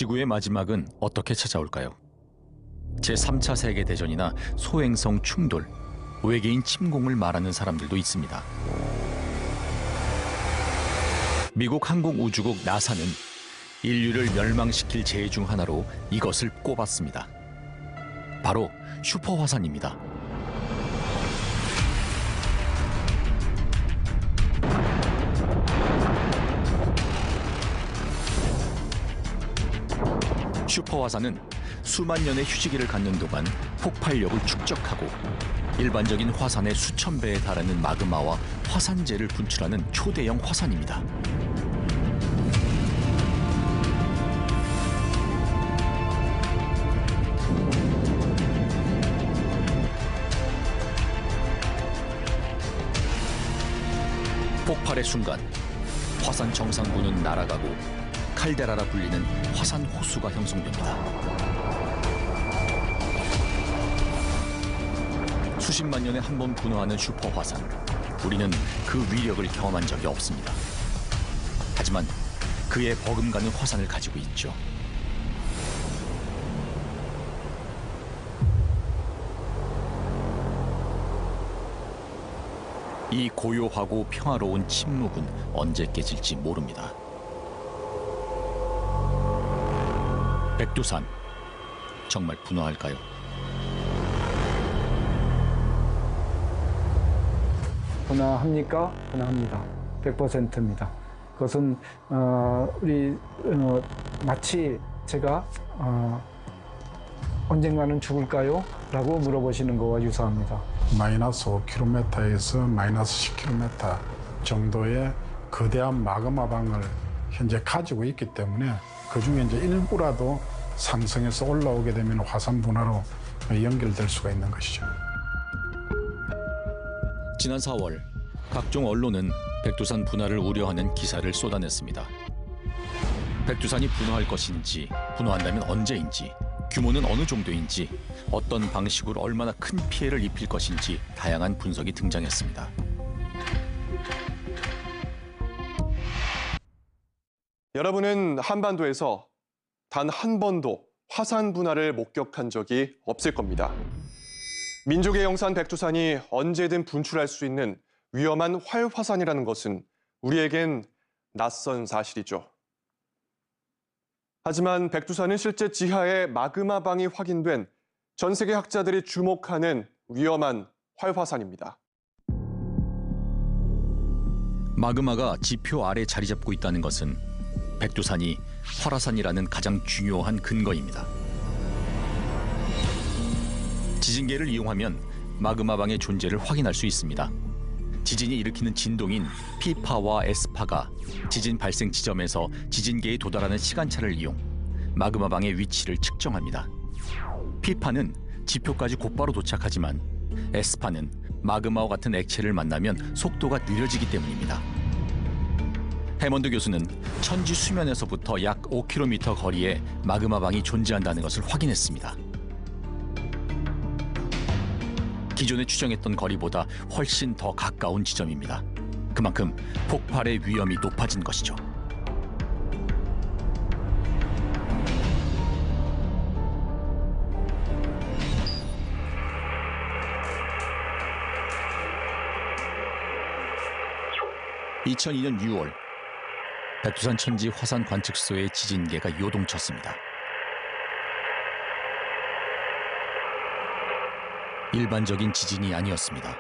지구의 마지막은 어떻게 찾아올까요? 제3차 세계대전이나 소행성 충돌, 외계인 침공을 말하는 사람들도 있습니다. 미국 항공우주국 나사는 인류를 멸망시킬 재해 중 하나로 이것을 꼽았습니다. 바로 슈퍼화산입니다. 슈퍼화산은 수만 년의 휴지기를 갖는 동안 폭발력을 축적하고 일반적인 화산의 수천 배에 달하는 마그마와 화산재를 분출하는 초대형 화산입니다. 폭발의 순간 화산 정상부는 날아가고 칼데라라 불리는 화산 호수가 형성됩니다. 수십만 년에 한 번 분화하는 슈퍼화산. 우리는 그 위력을 경험한 적이 없습니다. 하지만 그의 버금가는 화산을 가지고 있죠. 이 고요하고 평화로운 침묵은 언제 깨질지 모릅니다. 백두산, 정말 분화할까요? 분화합니까? 분화합니다. 100%입니다. 그것은 마치 제가 언젠가는 죽을까요? 라고 물어보시는 거와 유사합니다. 마이너스 5km에서 마이너스 10km 정도의 거대한 마그마방을 현재 가지고 있기 때문에 그중에 이제 일부라도 상승해서 올라오게 되면 화산 분화로 연결될 수가 있는 것이죠. 지난 4월 각종 언론은 백두산 분화를 우려하는 기사를 쏟아냈습니다. 백두산이 분화할 것인지, 분화한다면 언제인지, 규모는 어느 정도인지, 어떤 방식으로 얼마나 큰 피해를 입힐 것인지 다양한 분석이 등장했습니다. 여러분은 한반도에서 단 한 번도 화산 분화를 목격한 적이 없을 겁니다. 민족의 영산 백두산이 언제든 분출할 수 있는 위험한 활화산이라는 것은 우리에겐 낯선 사실이죠. 하지만 백두산은 실제 지하에 마그마방이 확인된 전 세계 학자들이 주목하는 위험한 활화산입니다. 마그마가 지표 아래 자리 잡고 있다는 것은 백두산이 활화산이라는 가장 중요한 근거입니다. 지진계를 이용하면 마그마방의 존재를 확인할 수 있습니다. 지진이 일으키는 진동인 P파와 S파가 지진 발생 지점에서 지진계에 도달하는 시간차를 이용 마그마방의 위치를 측정합니다. P파는 지표까지 곧바로 도착하지만 S파는 마그마와 같은 액체를 만나면 속도가 느려지기 때문입니다. 해먼드 교수는 천지 수면에서부터 약 5km 거리에 마그마방이 존재한다는 것을 확인했습니다. 기존에 추정했던 거리보다 훨씬 더 가까운 지점입니다. 그만큼 폭발의 위험이 높아진 것이죠. (2002년 6월) 백두산 천지 화산 관측소의 지진계가 요동쳤습니다. 일반적인 지진이 아니었습니다.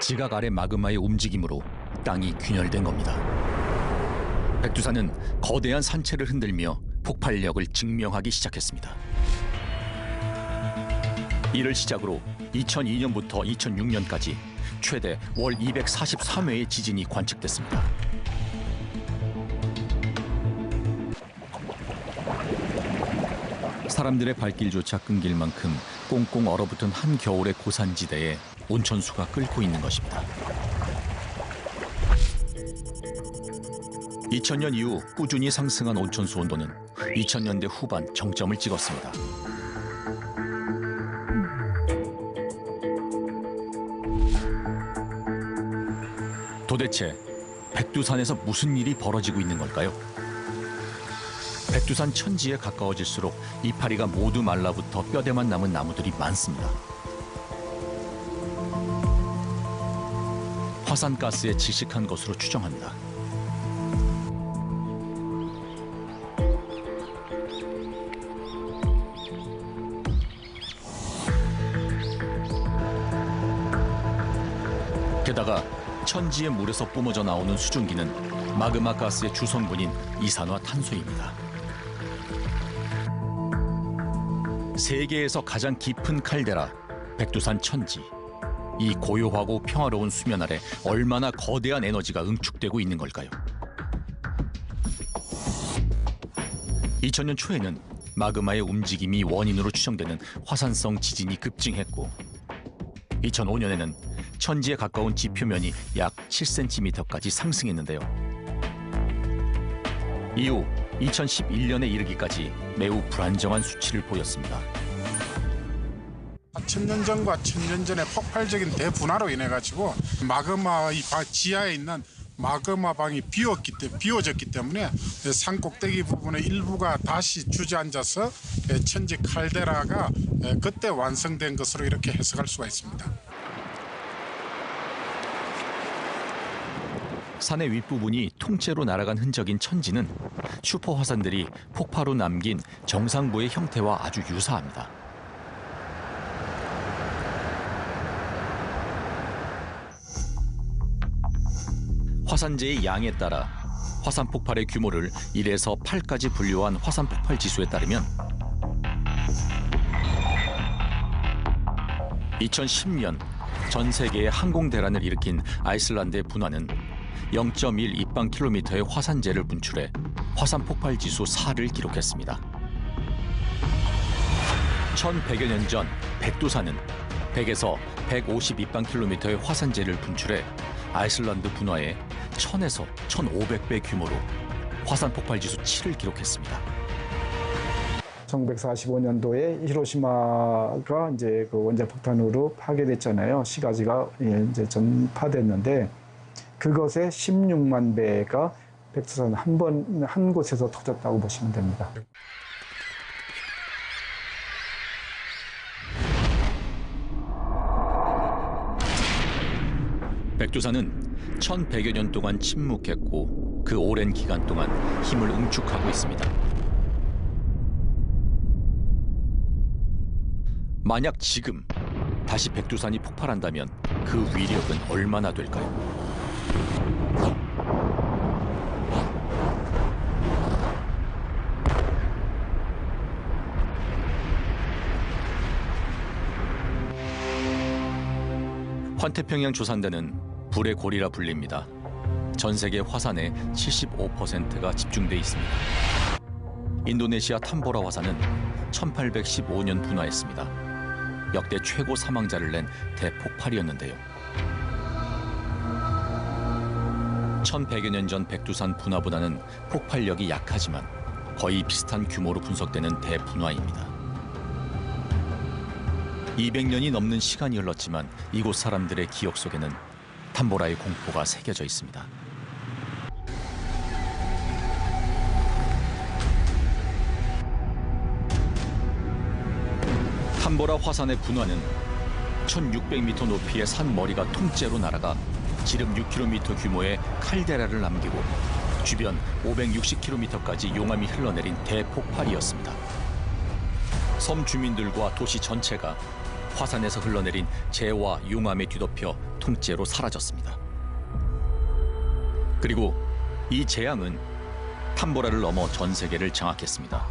지각 아래 마그마의 움직임으로 땅이 균열된 겁니다. 백두산은 거대한 산체를 흔들며 폭발력을 증명하기 시작했습니다. 이를 시작으로 2002년부터 2006년까지 최대 월 243회의 지진이 관측됐습니다. 사람들의 발길조차 끊길 만큼 꽁꽁 얼어붙은 한겨울의 고산지대에 온천수가 끓고 있는 것입니다. 2000년 이후 꾸준히 상승한 온천수 온도는 2000년대 후반 정점을 찍었습니다. 도대체 백두산에서 무슨 일이 벌어지고 있는 걸까요? 백두산 천지에 가까워질수록 이파리가 모두 말라붙어 뼈대만 남은 나무들이 많습니다. 화산가스에 질식한 것으로 추정합니다. 게다가 천지의 물에서 뿜어져 나오는 수증기는 마그마 가스의 주성분인 이산화탄소입니다. 세계에서 가장 깊은 칼데라, 백두산 천지. 이 고요하고 평화로운 수면 아래 얼마나 거대한 에너지가 응축되고 있는 걸까요? 2000년 초에는 마그마의 움직임이 원인으로 추정되는 화산성 지진이 급증했고 2005년에는 천지에 가까운 지표면이 약 7cm까지 상승했는데요. 이후 2011년에 이르기까지 매우 불안정한 수치를 보였습니다. 1000년 전과 1000년 전의 폭발적인 대분화로 인해 가지고 마그마 지하에 있는 마그마 방이 비워졌기 때문에 산 꼭대기 부분의 일부가 다시 주저앉아서 천지 칼데라가 그때 완성된 것으로 이렇게 해석할 수가 있습니다. 산의 윗부분이 통째로 날아간 흔적인 천지는 슈퍼 화산들이 폭발 후 남긴 정상부의 형태와 아주 유사합니다. 화산재의 양에 따라 화산 폭발의 규모를 1에서 8까지 분류한 화산 폭발 지수에 따르면 2010년 전 세계의 항공 대란을 일으킨 아이슬란드의 분화는 0.1 입방킬로미터의 화산재를 분출해 화산 폭발 지수 4를 기록했습니다. 1100여 년 전 백두산은 100에서 150 입방킬로미터의 화산재를 분출해 아이슬란드 분화의 1000에서 1500배 규모로 화산 폭발 지수 7을 기록했습니다. 1945년도에 히로시마가 이제 그 원자폭탄으로 파괴됐잖아요. 시가지가 이제 전파됐는데 그것의 16만 배가 백두산 한 곳에서 터졌다고 보시면 됩니다. 백두산은 1100여 년 동안 침묵했고 그 오랜 기간 동안 힘을 응축하고 있습니다. 만약 지금 다시 백두산이 폭발한다면 그 위력은 얼마나 될까요? 환태평양 조산대는 불의 고리라 불립니다. 전 세계 화산의 75%가 집중돼 있습니다. 인도네시아 탐보라 화산은 1815년 분화했습니다. 역대 최고 사망자를 낸 대폭발이었는데요. 1100여 년 전 백두산 분화보다는 폭발력이 약하지만 거의 비슷한 규모로 분석되는 대분화입니다. 200년이 넘는 시간이 흘렀지만 이곳 사람들의 기억 속에는 탐보라의 공포가 새겨져 있습니다. 탐보라 화산의 분화는 1600m 높이의 산 머리가 통째로 날아가 지름 6km 규모의 칼데라를 남기고 주변 560km까지 용암이 흘러내린 대폭발이었습니다. 섬 주민들과 도시 전체가 화산에서 흘러내린 재와 용암에 뒤덮여 통째로 사라졌습니다. 그리고 이 재앙은 탐보라를 넘어 전 세계를 장악했습니다.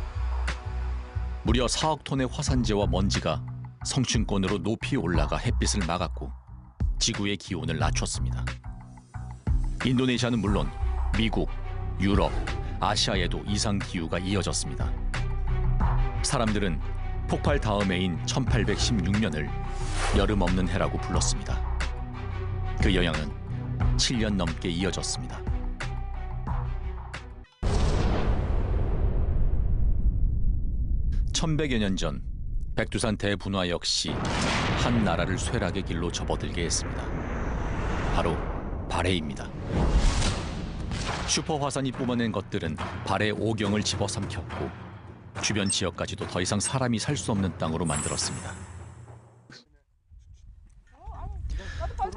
무려 4억 톤의 화산재와 먼지가 성층권으로 높이 올라가 햇빛을 막았고 지구의 기온을 낮췄습니다. 인도네시아는 물론 미국, 유럽, 아시아에도 이상 기후가 이어졌습니다. 사람들은 폭발 다음 해인 1816년을 여름 없는 해라고 불렀습니다. 그 영향은 7년 넘게 이어졌습니다. (1100여 년) 전 백두산 대분화 역시 한 나라를 쇠락의 길로 접어들게 했습니다. 바로 발해입니다. 슈퍼 화산이 뿜어낸 것들은 발의 오경을 집어삼켰고 주변 지역까지도 더 이상 사람이 살 수 없는 땅으로 만들었습니다.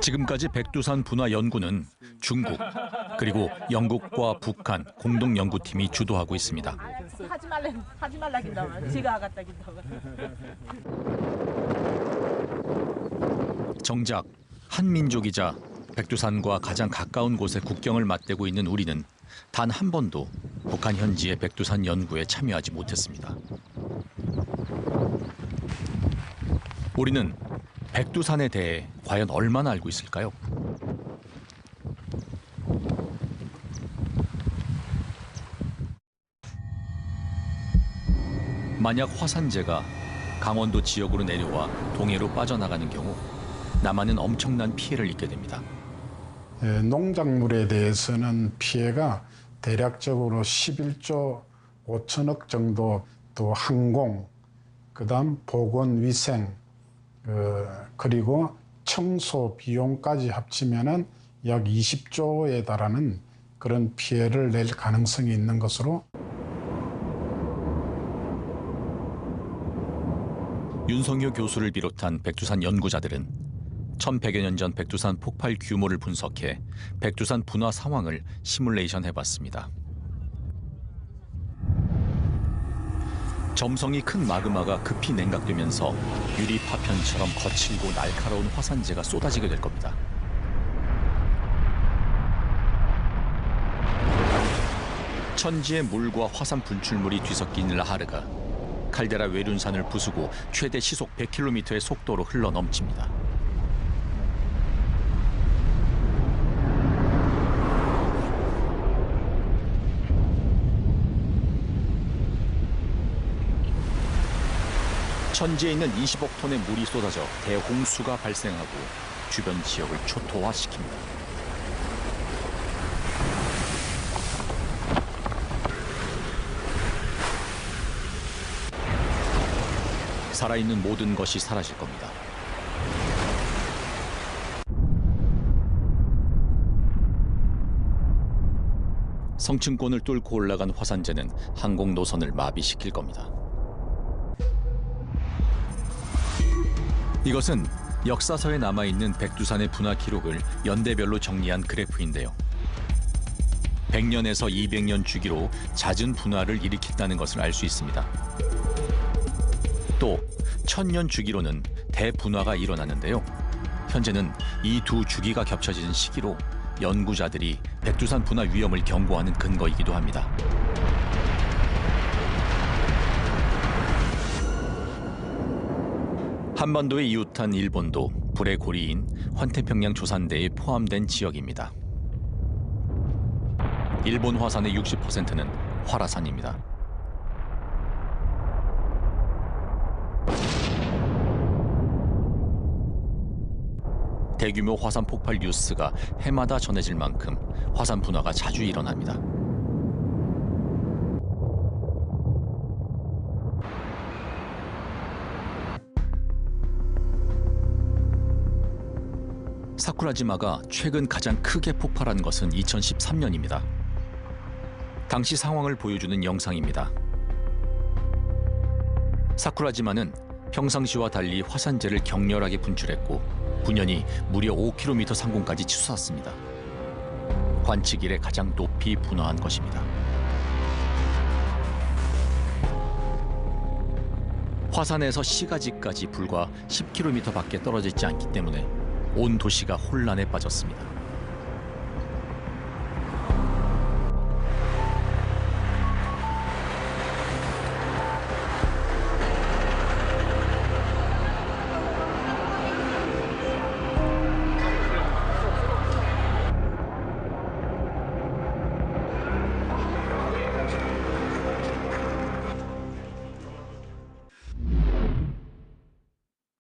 지금까지 백두산 분화 연구는 중국 그리고 영국과 북한 공동 연구팀이 주도하고 있습니다. 하지 말라 긴다면 지가 하겠다 긴다면. 정작 한 민족이자 백두산과 가장 가까운 곳에 국경을 맞대고 있는 우리는 단 한 번도 북한 현지의 백두산 연구에 참여하지 못했습니다. 우리는 백두산에 대해 과연 얼마나 알고 있을까요? 만약 화산재가 강원도 지역으로 내려와 동해로 빠져나가는 경우 남한은 엄청난 피해를 입게 됩니다. 농작물에 대해서는 피해가 대략적으로 11조 5천억 정도, 또 항공, 그다음 보건위생, 그리고 청소 비용까지 합치면은 약 20조에 달하는 그런 피해를 낼 가능성이 있는 것으로. 윤성효 교수를 비롯한 백두산 연구자들은 1100여 년 전 백두산 폭발 규모를 분석해 백두산 분화 상황을 시뮬레이션 해봤습니다. 점성이 큰 마그마가 급히 냉각되면서 유리 파편처럼 거칠고 날카로운 화산재가 쏟아지게 될 겁니다. 천지의 물과 화산 분출물이 뒤섞인 라하르가 칼데라 외륜산을 부수고 최대 시속 100km의 속도로 흘러넘칩니다. 천지에 있는 20억 톤의 물이 쏟아져 대홍수가 발생하고 주변 지역을 초토화시킵니다. 살아있는 모든 것이 사라질 겁니다. 성층권을 뚫고 올라간 화산재는 항공 노선을 마비시킬 겁니다. 이것은 역사서에 남아있는 백두산의 분화 기록을 연대별로 정리한 그래프인데요. 100년에서 200년 주기로 잦은 분화를 일으켰다는 것을 알 수 있습니다. 또 1000년 주기로는 대분화가 일어나는데요. 현재는 이 두 주기가 겹쳐지는 시기로 연구자들이 백두산 분화 위험을 경고하는 근거이기도 합니다. 한반도에 이웃한 일본도 불의 고리인 환태평양 조산대에 포함된 지역입니다. 일본 화산의 60%는 활화산입니다. 대규모 화산 폭발 뉴스가 해마다 전해질 만큼 화산 분화가 자주 일어납니다. 사쿠라지마가 최근 가장 크게 폭발한 것은 2013년입니다. 당시 상황을 보여주는 영상입니다. 사쿠라지마는 평상시와 달리 화산재를 격렬하게 분출했고 분연이 무려 5km 상공까지 치솟았습니다. 관측 이래 가장 높이 분화한 것입니다. 화산에서 시가지까지 불과 10km 밖에 떨어져 있지 않기 때문에 온 도시가 혼란에 빠졌습니다.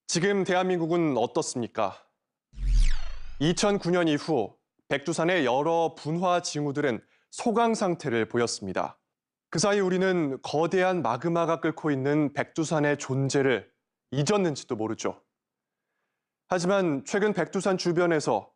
지금 대한민국은 어떻습니까? 2009년 이후 백두산의 여러 분화 징후들은 소강 상태를 보였습니다. 그 사이 우리는 거대한 마그마가 끓고 있는 백두산의 존재를 잊었는지도 모르죠. 하지만 최근 백두산 주변에서